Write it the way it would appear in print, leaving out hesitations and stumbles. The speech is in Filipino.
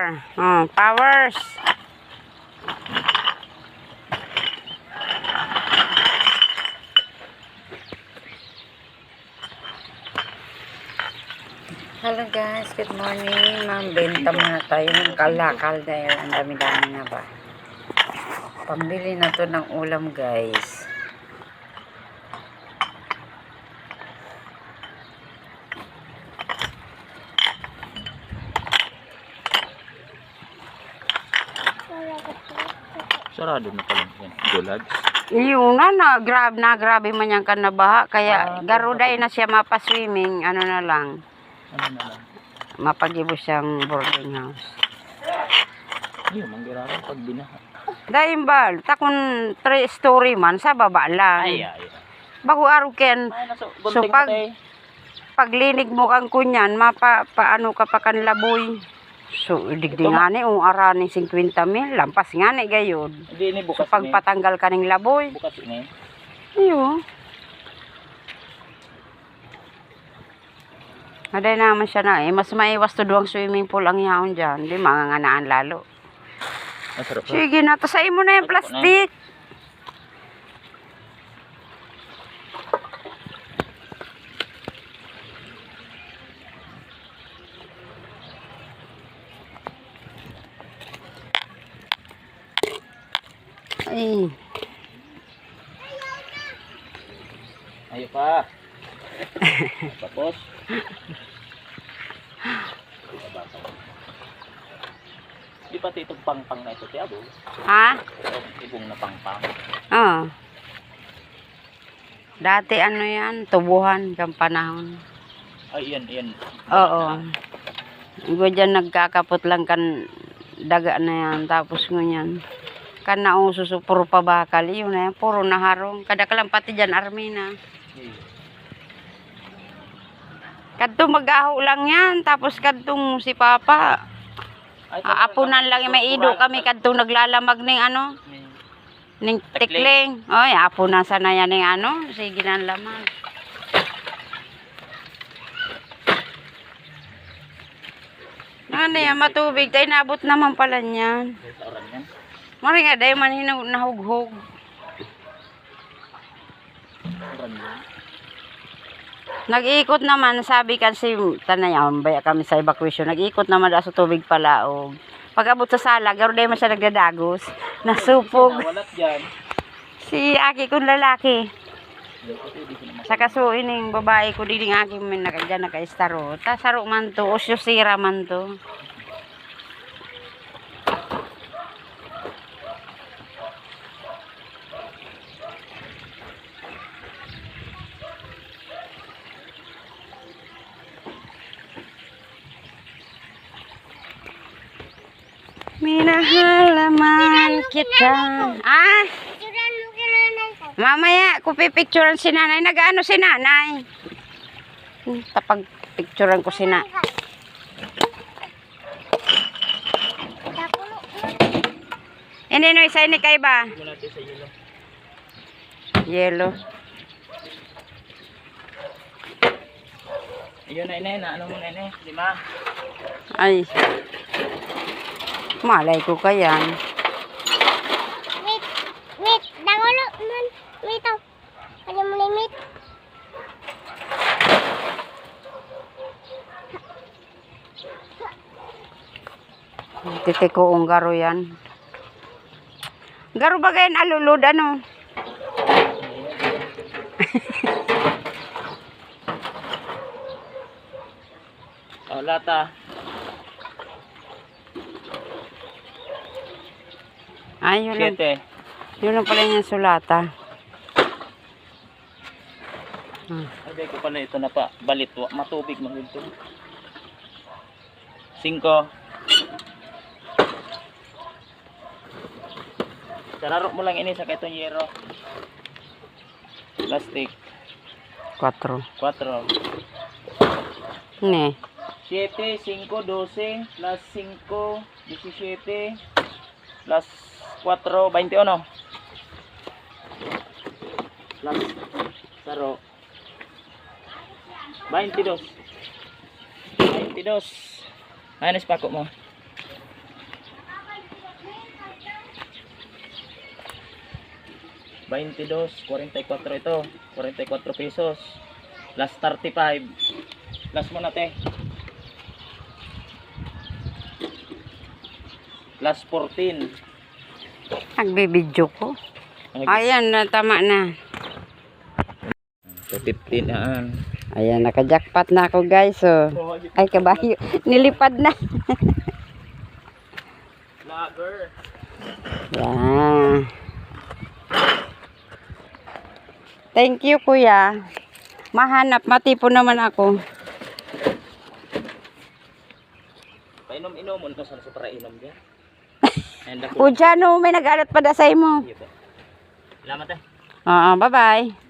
power. Oh, powers. Hello guys, good morning. Benta muna tayo ng kalakal dahil ang dami-dami na ba. Pambili na to ng ulam guys. Sarado na pala yan. Gulag. Yun na, grabe man yan ka nabaha. Kaya garuday na siya mapaswimming. Ano na lang. Ano na lang. Mapagibo siyang boarding house. Ayun, manggiraran pag binaha. Dahil ba, takon 3-story man, sa baba lang. Ay. Bago araw ken. So paglinig mo kang kunyan, paano ka pa kan laboy. So, digdingani o arani 50,000, lampas nga ni gayod. Hindi ni bukas. So, pagpatanggal ka ng laboy. Bukas ini. Iyo. Aday naman siya na Mas maiwas to duwang swimming pool ang yaon dyan. Di manganganaan lalo. Masarap. Sige na, tasain mo na yung plastic. Ay. Ayo pa. Tapos. Di pati itong pang-pang na ito, Tiabo. Ha? Ibong na pang-pang. Oo. Dati ano yan, tubuhan kang panahon. Ay, yan. Oo. Iba dyan nagkakapot lang kan daga na yan. Tapos ngunyan. Kan naususo, puro pabakal. Yun na yan, puro naharong. Kada ka lang pati dyan, Armina. Kadtong mag-aho lang yan. Tapos kadtong si Papa. Aapunan lang, may ido kami. Kadtong naglalamag ng ano. Ning tikling. Oy, aapunan sana yan ng ano. Sige na lamang. Ano yan, matubig. Tayo nabot naman pala niyan. Mari nga, dahil man nahughog. Nag-iikot naman, sabi kasi, tanayaw, baya kami sa evacuation, nag-iikot naman sa tubig palaog. Pag-abot sa sala, garo dahil man siya nagdadagos, nasupog. Si aki kong lalaki. Sa kasuin ng babae ko, diding aki mo dyan naka-istaro. Saro man to, o sira man to. Minahalaman kita. Ah? Mamaya, ko pipicturean si nanay. Nag-ano si nanay? Tapag picturean ko si nanay. Hindi no, isa ini kay ba? Yellow. Ayun na, ano mo na, 5. Ay. Malay ko kayan. Wait, dangulo man. Wait, ano mo limit? Titiko ang garo yan. Garo ba gayon alulod ano? Lata. Ay, yun lang. 7. Yun lang pala yung sulata. Sabi ko pala ito na pa. Balit. Matubig mo ito. 5. Sararok mo lang ini sa itong yero. Plastic. 4. 4. Ne. 7, 5, 12 plus 5, 17 plus 4, 21 plus 0, 22. Minus pako mo. 22, 44 ito. 44 pesos. Plus 35. Plus mo na, te. Plus 14. Nagbibidyo ko. Ayan, tama na. So 15 yan. Ayan, naka-jackpot na ako guys. So, ay kabayo, nilipad na. Lager. Yan. Thank you kuya. Mahanap, matipo naman ako. Painom-inom mo sa para inom diyan. And O dyan, oh, may nag-alat pa da sa imo. Salamat eh. Bye-bye.